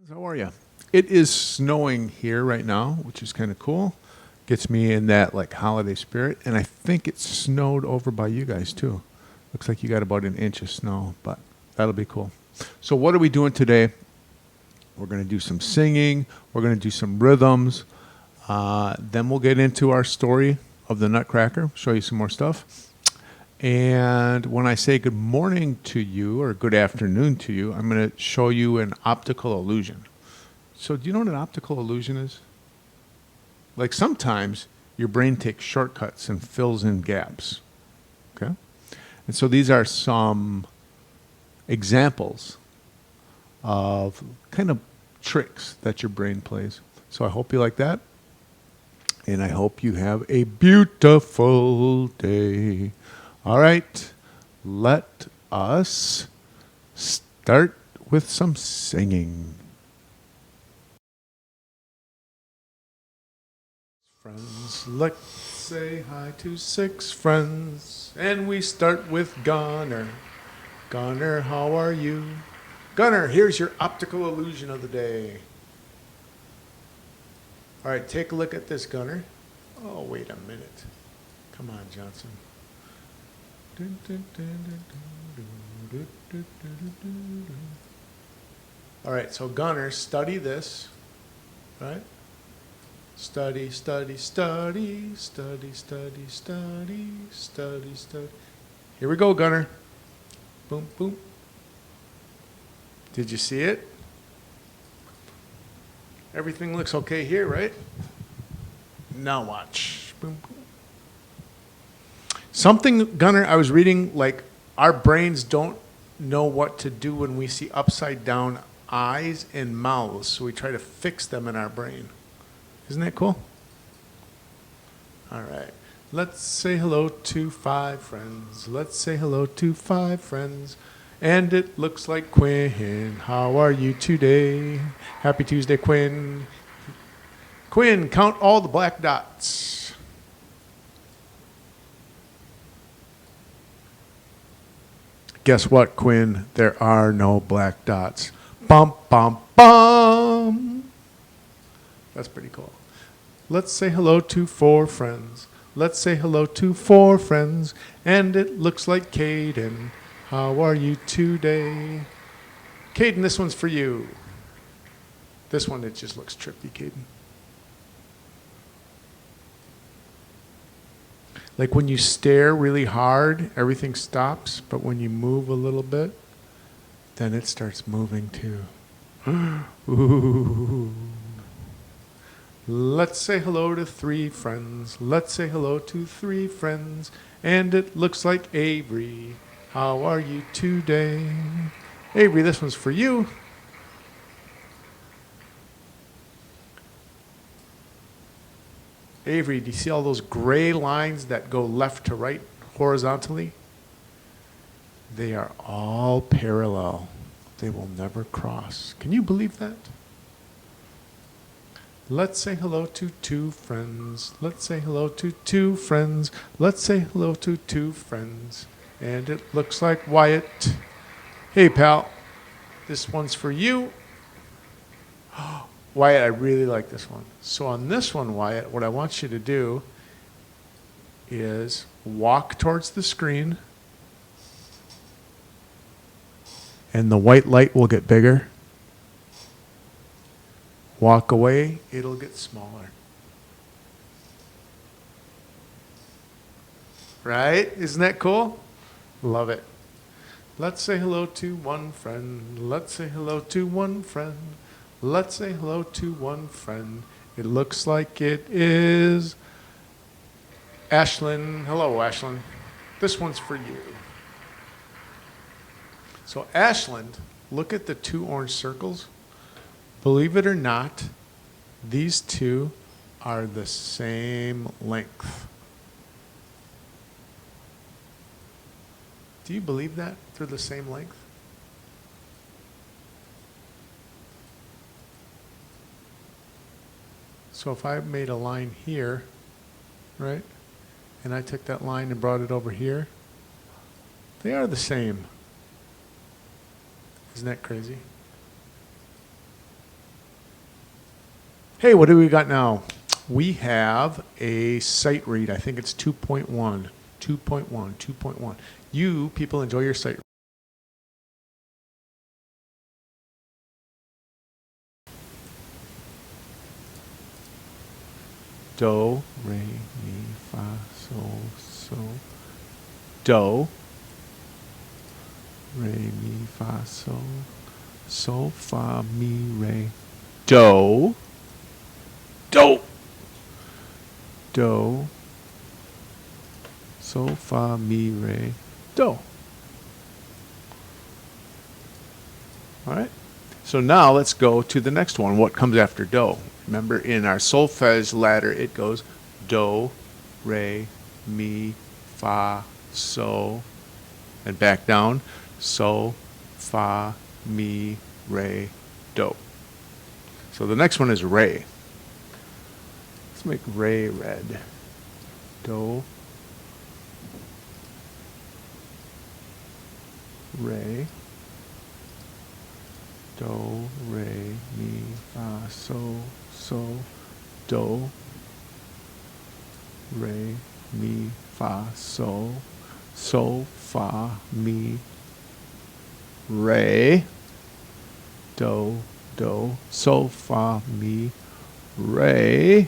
How are you? It is snowing here right now, which is kind of cool. Gets me in that like holiday spirit, and I think it snowed over by you guys too. Looks like you got about an inch of snow, but that'll be cool. So, what are we doing today? We're going to do some singing. We're going to do some rhythms. Then we'll get into our story of the Nutcracker. Show you some more stuff. And when I say good morning to you or good afternoon to you, I'm going to show you an optical illusion. So, do you know what an optical illusion is? Like sometimes your brain takes shortcuts and fills in gaps. Okay? And so these are some examples of kind of tricks that your brain plays. So I hope you like that. And I hope you have a beautiful day. All right, let us start with some singing. Friends, let's say hi to 6 friends. And we start with Gunner. Gunner, how are you? Gunner, here's your optical illusion of the day. All right, take a look at this, Gunner. Oh, wait a minute. Come on, Johnson. All right, so Gunner, study this, right? Study, study, study, study, study, study, study, study. Here we go, Gunner. Boom, boom. Did you see it? Everything looks okay here, right? Now watch. Boom, boom. Something, Gunner, I was reading, like our brains don't know what to do when we see upside down eyes and mouths, so we try to fix them in our brain. Isn't that cool? All right. Let's say hello to 5 friends. Let's say hello to 5 friends. And it looks like Quinn. How are you today? Happy Tuesday, Quinn. Quinn, count all the black dots. Guess what, Quinn? There are no black dots. Bum, bum, bum. That's pretty cool. Let's say hello to 4 friends. Let's say hello to 4 friends. And it looks like Caden. How are you today? Caden, this one's for you. This one, it just looks trippy, Caden. Like when you stare really hard, everything stops. But when you move a little bit, then it starts moving too. Ooh. Let's say hello to 3 friends. Let's say hello to 3 friends. And it looks like Avery. How are you today? Avery, this one's for you. Avery, do you see all those gray lines that go left to right horizontally? They are all parallel. They will never cross. Can you believe that? Let's say hello to 2 friends. Let's say hello to 2 friends. Let's say hello to 2 friends. And it looks like Wyatt. Hey, pal. This one's for you. Wyatt, I really like this one. So on this one, Wyatt, what I want you to do is walk towards the screen. And the white light will get bigger. Walk away, it'll get smaller. Right? Isn't that cool? Love it. Let's say hello to 1 friend. Let's say hello to 1 friend. Let's say hello to 1 friend. It looks like it is Ashlyn. Hello, Ashlyn. This one's for you. So Ashlyn, look at the 2 orange circles. Believe it or not, these 2 are the same length. Do you believe that? They're the same length? So if I made a line here, right, and I took that line and brought it over here, they are the same. Isn't that crazy? Hey, what do we got now? We have a sight read. I think it's 2.1. 2.1. 2.1. You people enjoy your sight read. Do, re, mi, fa, sol, so. Do, re, mi, fa, sol. So, fa, mi, re. Do. Do. Do. So, fa, mi, re. Do. All right. So now let's go to the next one. What comes after do? Remember, in our solfege ladder, it goes do, re, mi, fa, so, and back down. So, fa, mi, re, do. So the next one is re. Let's make re red. Do, re, do, re, mi, fa, so, do, re, mi, fa, so, fa, mi, re, do, so, fa, mi, re,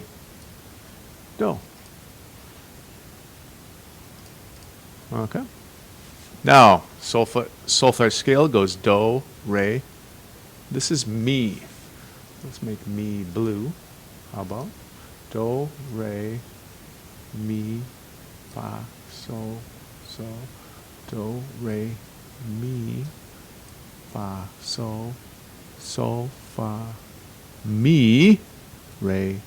do. Okay. Now, solfege scale goes do, re. This is mi. Let's make mi blue. How about do, re, mi, fa, so, do, re, mi, fa, so, fa, mi, re,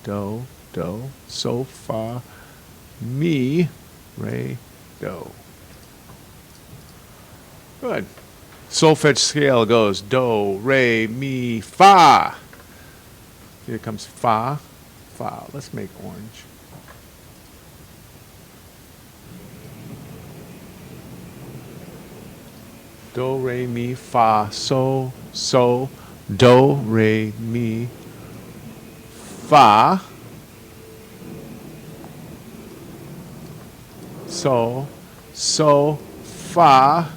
do, so, fa, mi, re, do. Good. Solfege scale goes do, re, mi, fa. Here comes fa, fa. Let's make orange. Do, re, mi, fa, so, do, re, mi, fa, so, fa,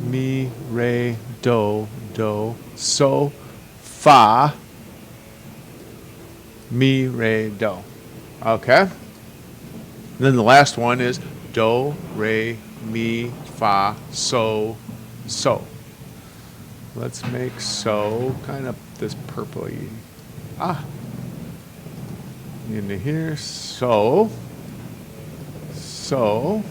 mi, re, do, so, fa, mi, re, do. Okay? Then the last one is do, re, mi, fa, so. Let's make so kind of this purpley. Into here. So. So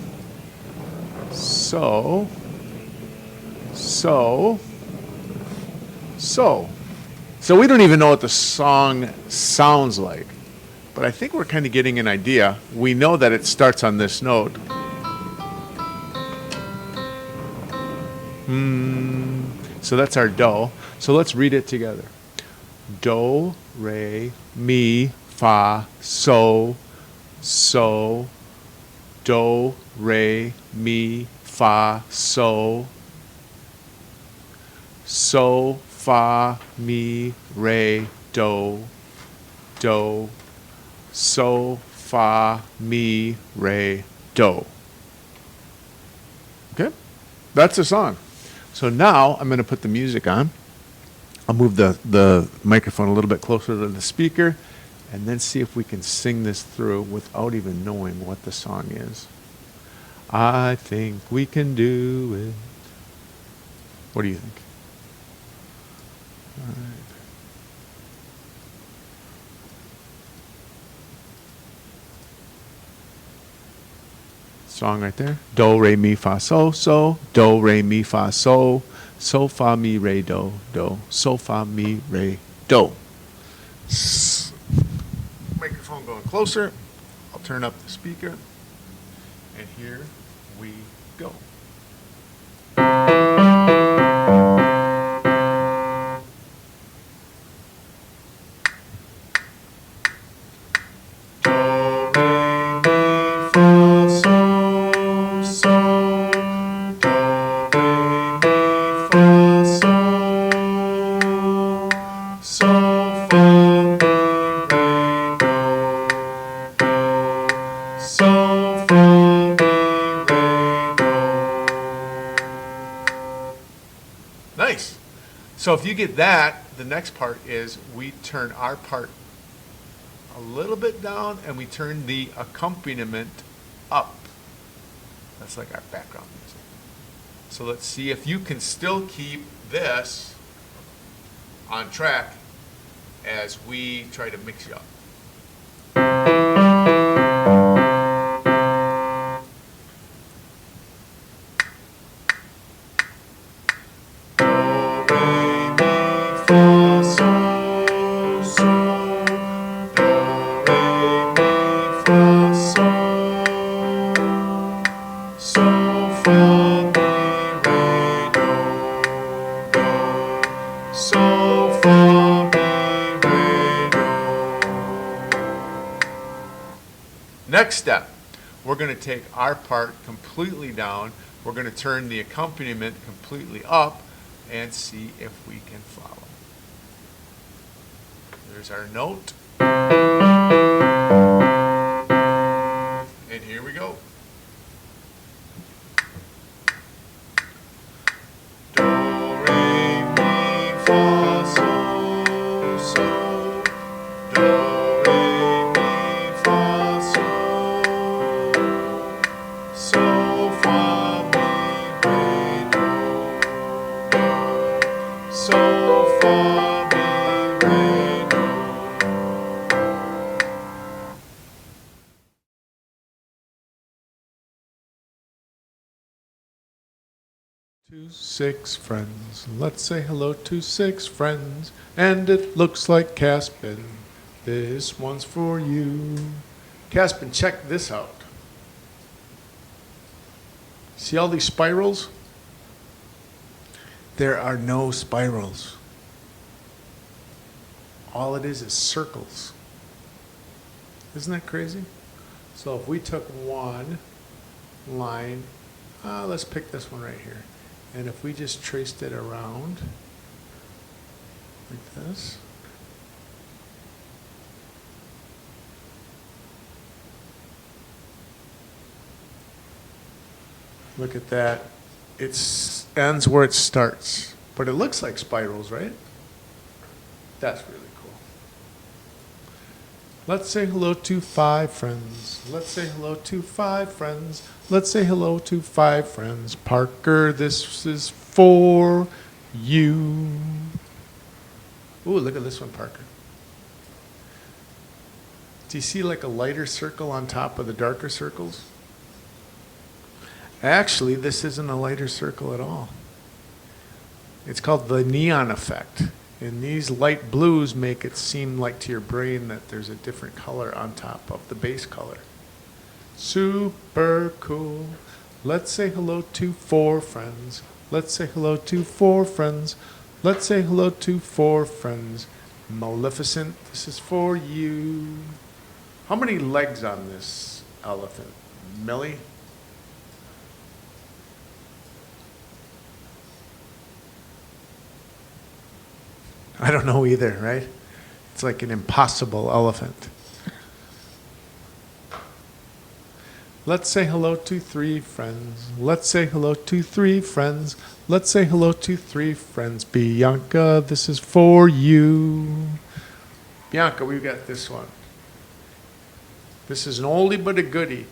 we don't even know what the song sounds like, but I think we're kind of getting an idea. We know that it starts on this note. So that's our do. So let's read it together. Do, re, mi, fa, so, do, re, mi, fa, so, fa, mi, re, do, so, fa, mi, re, do. Okay? That's the song. So now I'm going to put the music on. I'll move the microphone a little bit closer to the speaker and then see if we can sing this through without even knowing what the song is. I think we can do it. What do you think? All right. Song right there. Do, re, mi, fa, so. Do, re, mi, fa, so. So, fa, mi, re, do. So, fa, mi, re, do. Microphone going closer. I'll turn up the speaker. And here we go. So if you get that, the next part is we turn our part a little bit down and we turn the accompaniment up. That's like our background music. So let's see if you can still keep this on track as we try to mix you up. Next step, we're going to take our part completely down. We're going to turn the accompaniment completely up and see if we can follow. There's our note. And here we go. Do, re, mi, fa, sol, sol. Do, re, mi, fa, sol. Sol, fa, mi, re, do, do. Sol, fa, mi, re, do. 2, 6 friends. Let's say hello to 6 friends. And it looks like Caspin. This one's for you. Caspin, check this out. See all these spirals? There are no spirals. All it is circles. Isn't that crazy? So if we took one line, let's pick this one right here. And if we just traced it around like this, look at that. It ends where it starts, but it looks like spirals, right? That's really cool. Let's say hello to 5 friends. Let's say hello to 5 friends. Let's say hello to 5 friends. Parker, this is for you. Ooh, look at this one, Parker. Do you see like a lighter circle on top of the darker circles? Actually, this isn't a lighter circle at all. It's called the neon effect. And these light blues make it seem like to your brain that there's a different color on top of the base color. Super cool. Let's say hello to 4 friends. Let's say hello to 4 friends. Let's say hello to 4 friends. Maleficent, this is for you. How many legs on this elephant? Millie? I don't know either, right? It's like an impossible elephant. Let's say hello to 3 friends. Let's say hello to 3 friends. Let's say hello to 3 friends. Bianca, this is for you. Bianca, we've got this one. This is an oldie but a goodie.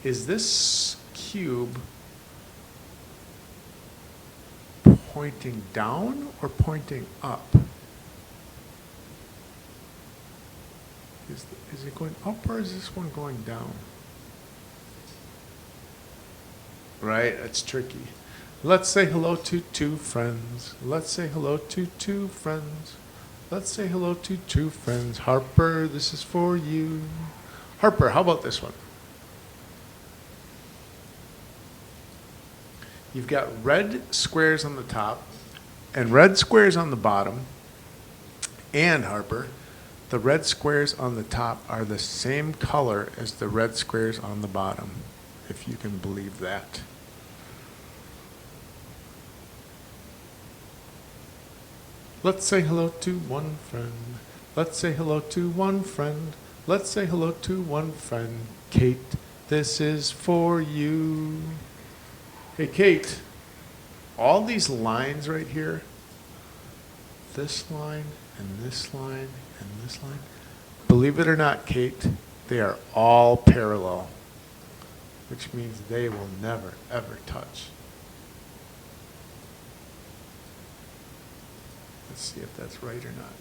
Is this cube pointing down or pointing up? Is it going up or is this one going down? Right, that's tricky. Let's say hello to 2 friends. Let's say hello to 2 friends. Let's say hello to 2 friends. Harper, this is for you. Harper, how about this one? You've got red squares on the top and red squares on the bottom. And Harper, the red squares on the top are the same color as the red squares on the bottom, if you can believe that. Let's say hello to 1 friend. Let's say hello to 1 friend. Let's say hello to 1 friend. Kate, this is for you. Hey, Kate, all these lines right here, this line and this line and this line. Believe it or not, Kate, they are all parallel, which means they will never, ever touch. Let's see if that's right or not.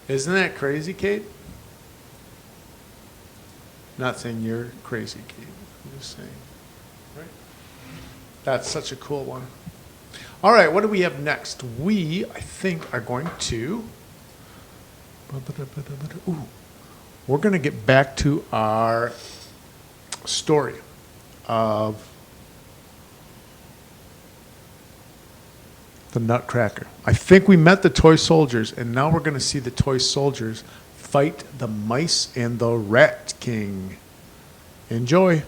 Isn't that crazy, Kate? Not saying you're crazy, Kate. I'm just saying. Right? That's such a cool one. All right, what do we have next? We, I think, are going to... Ooh, we're going to get back to our story of the Nutcracker. I think we met the toy soldiers, and now we're going to see the toy soldiers fight the mice and the Rat King. Enjoy.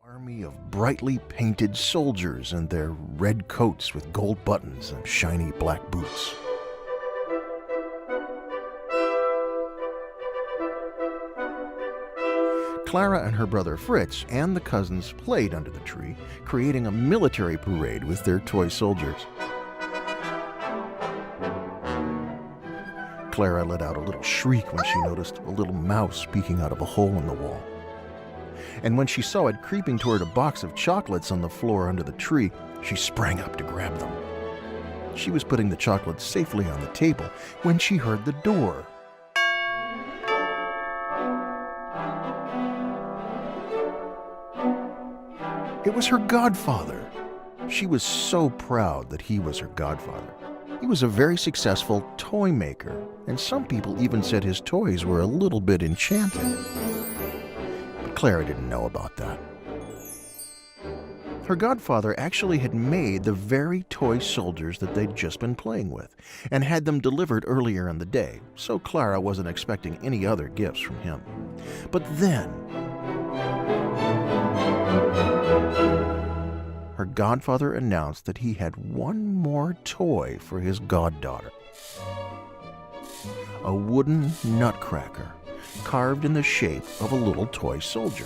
Army of brightly painted soldiers in their red coats with gold buttons and shiny black boots. Clara and her brother Fritz and the cousins played under the tree, creating a military parade with their toy soldiers. Clara let out a little shriek when she noticed a little mouse peeking out of a hole in the wall. And when she saw it creeping toward a box of chocolates on the floor under the tree, she sprang up to grab them. She was putting the chocolates safely on the table when she heard the door. It was her godfather. She was so proud that he was her godfather. He was a very successful toy maker, and some people even said his toys were a little bit enchanted. But Clara didn't know about that. Her godfather actually had made the very toy soldiers that they'd just been playing with, and had them delivered earlier in the day, so Clara wasn't expecting any other gifts from him. But then, her godfather announced that he had one more toy for his goddaughter. A wooden nutcracker, carved in the shape of a little toy soldier.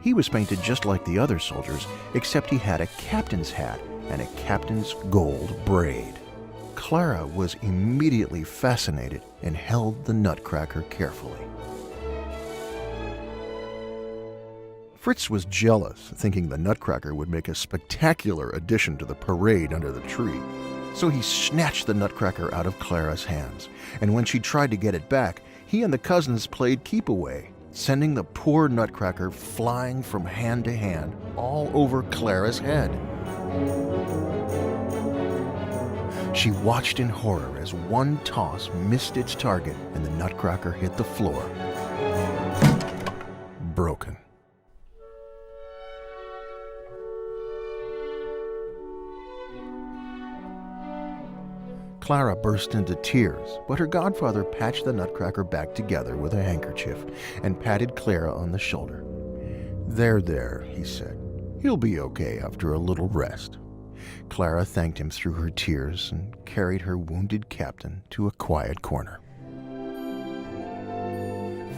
He was painted just like the other soldiers, except he had a captain's hat and a captain's gold braid. Clara was immediately fascinated and held the nutcracker carefully. Fritz was jealous, thinking the nutcracker would make a spectacular addition to the parade under the tree. So he snatched the nutcracker out of Clara's hands, and when she tried to get it back, he and the cousins played keep-away, sending the poor nutcracker flying from hand to hand all over Clara's head. She watched in horror as one toss missed its target and the nutcracker hit the floor, broken. Clara burst into tears, but her godfather patched the nutcracker back together with a handkerchief and patted Clara on the shoulder. There, he said. He'll be okay after a little rest. Clara thanked him through her tears and carried her wounded captain to a quiet corner.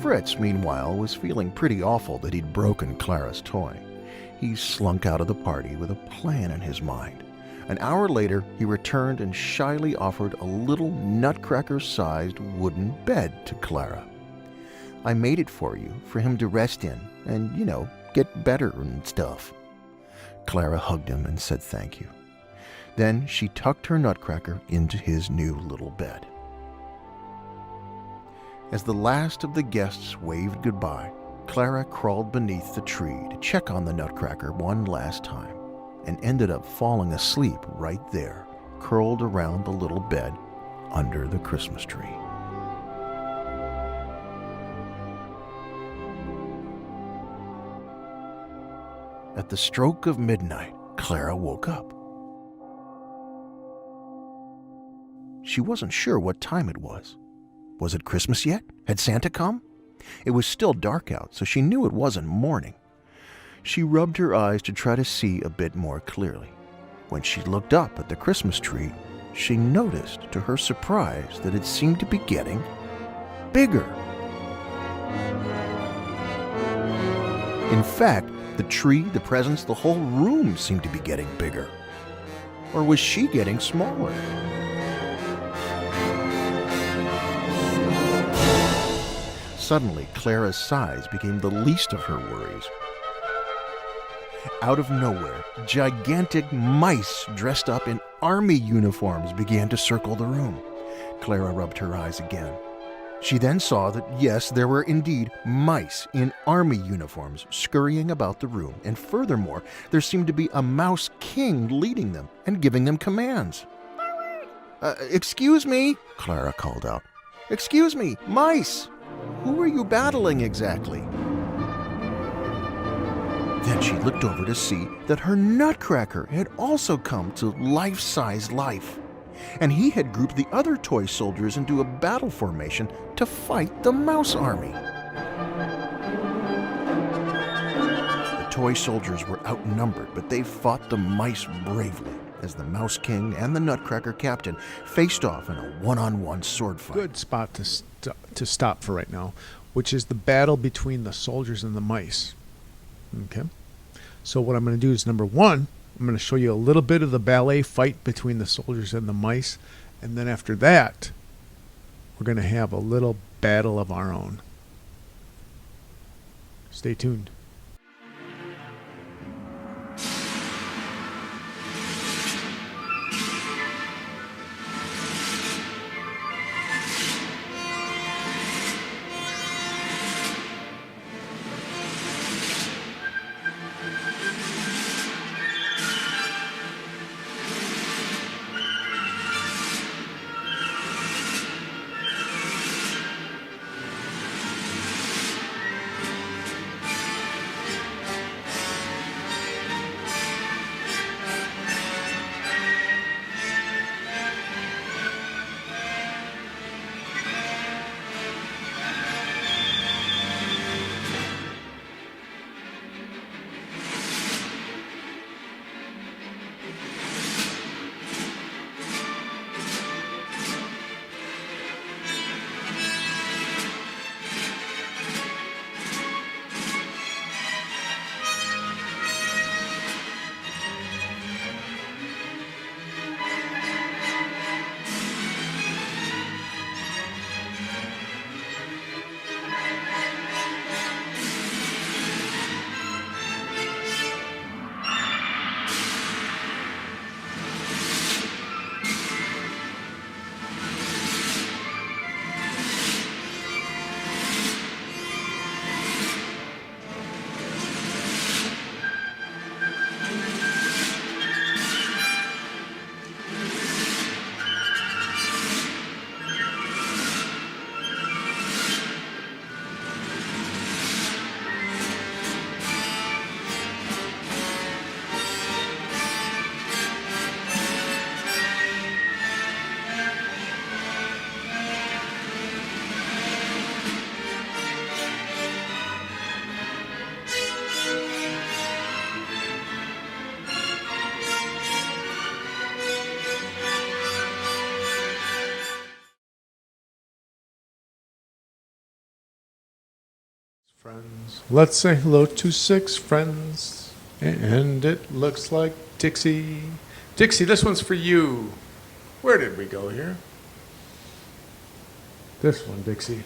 Fritz, meanwhile, was feeling pretty awful that he'd broken Clara's toy. He slunk out of the party with a plan in his mind. An hour later, he returned and shyly offered a little nutcracker-sized wooden bed to Clara. I made it for you, for him to rest in and, get better and stuff. Clara hugged him and said thank you. Then she tucked her nutcracker into his new little bed. As the last of the guests waved goodbye, Clara crawled beneath the tree to check on the nutcracker one last time, and ended up falling asleep right there, curled around the little bed under the Christmas tree. At the stroke of midnight, Clara woke up. She wasn't sure what time it was. Was it Christmas yet? Had Santa come? It was still dark out, so she knew it wasn't morning. She rubbed her eyes to try to see a bit more clearly. When she looked up at the Christmas tree, she noticed, to her surprise, that it seemed to be getting bigger. In fact, the tree, the presents, the whole room seemed to be getting bigger. Or was she getting smaller? Suddenly, Clara's size became the least of her worries. Out of nowhere, gigantic mice dressed up in army uniforms began to circle the room. Clara rubbed her eyes again. She then saw that, yes, there were indeed mice in army uniforms scurrying about the room, and furthermore, there seemed to be a mouse king leading them and giving them commands. Excuse me, Clara called out. Excuse me, mice! Who are you battling exactly? Then she looked over to see that her Nutcracker had also come to life-size life, and he had grouped the other toy soldiers into a battle formation to fight the mouse army. The toy soldiers were outnumbered, but they fought the mice bravely as the Mouse King and the Nutcracker Captain faced off in a one-on-one sword fight. Good spot to stop for right now, which is the battle between the soldiers and the mice. Okay. So what I'm going to do is, number one, I'm going to show you a little bit of the ballet fight between the soldiers and the mice. And then after that, we're going to have a little battle of our own. Stay tuned. Friends. Let's say hello to 6 friends. And it looks like Dixie. Dixie, this one's for you. Where did we go here? This one, Dixie.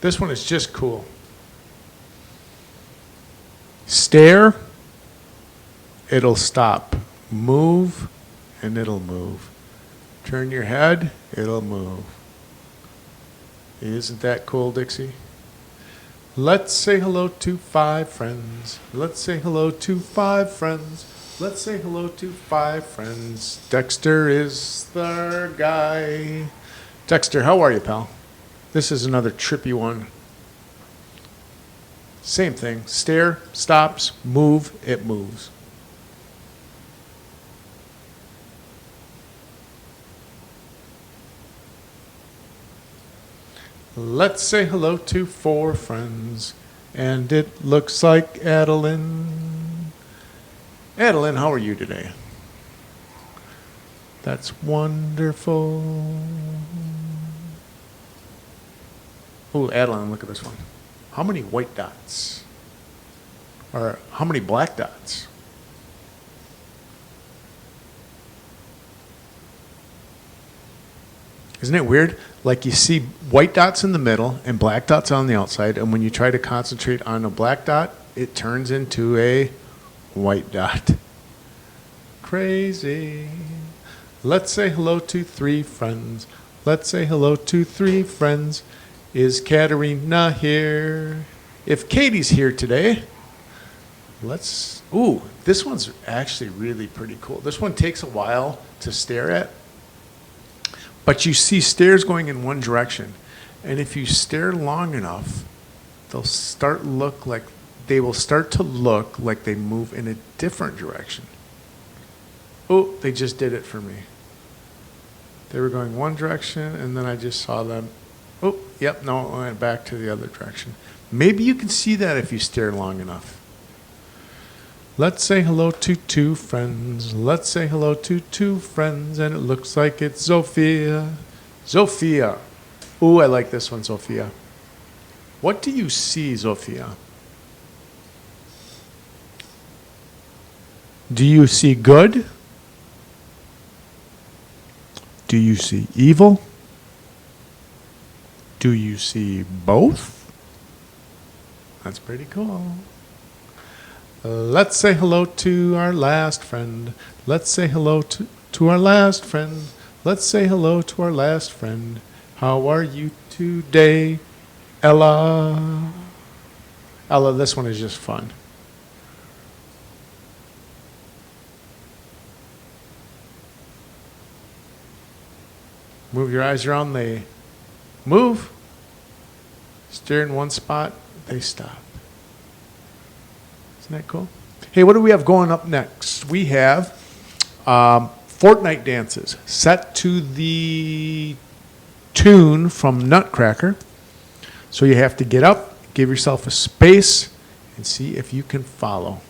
This one is just cool. Stare, it'll stop. Move, and it'll move. Turn your head, it'll move. Isn't that cool, Dixie? Let's say hello to 5 friends. Let's say hello to 5 friends. Let's say hello to 5 friends. Dexter is the guy. Dexter, how are you, pal? This is another trippy one. Same thing. Stare, stops, move, it moves. Let's say hello to 4 friends. And it looks like Adeline. Adeline, how are you today? That's wonderful. Oh, Adeline, look at this one. How many white dots? Or how many black dots? Isn't it weird? Like you see white dots in the middle and black dots on the outside, and when you try to concentrate on a black dot, it turns into a white dot. Crazy. Let's say hello to 3 friends. Let's say hello to 3 friends. Is Katerina here? If Katie's here today, let's... Ooh, this one's actually really pretty cool. This one takes a while to stare at. But you see stairs going in one direction. And if you stare long enough, they will start to look like they move in a different direction. Oh, they just did it for me. They were going one direction, and then I just saw them. Oh, yep, no, it went back to the other direction. Maybe you can see that if you stare long enough. Let's say hello to 2 friends. Let's say hello to 2 friends, and it looks like it's Zofia. Zofia. Ooh, I like this one, Zofia. What do you see, Zofia? Do you see good? Do you see evil? Do you see both? That's pretty cool. Let's say hello to our last friend. Let's say hello to our last friend. Let's say hello to our last friend. How are you today, Ella? Ella, this one is just fun. Move your eyes around, they move. Stare in one spot, they stop. Isn't that cool? Hey, what do we have going up next? We have Fortnite dances set to the tune from Nutcracker. So you have to get up, give yourself a space, and see if you can follow.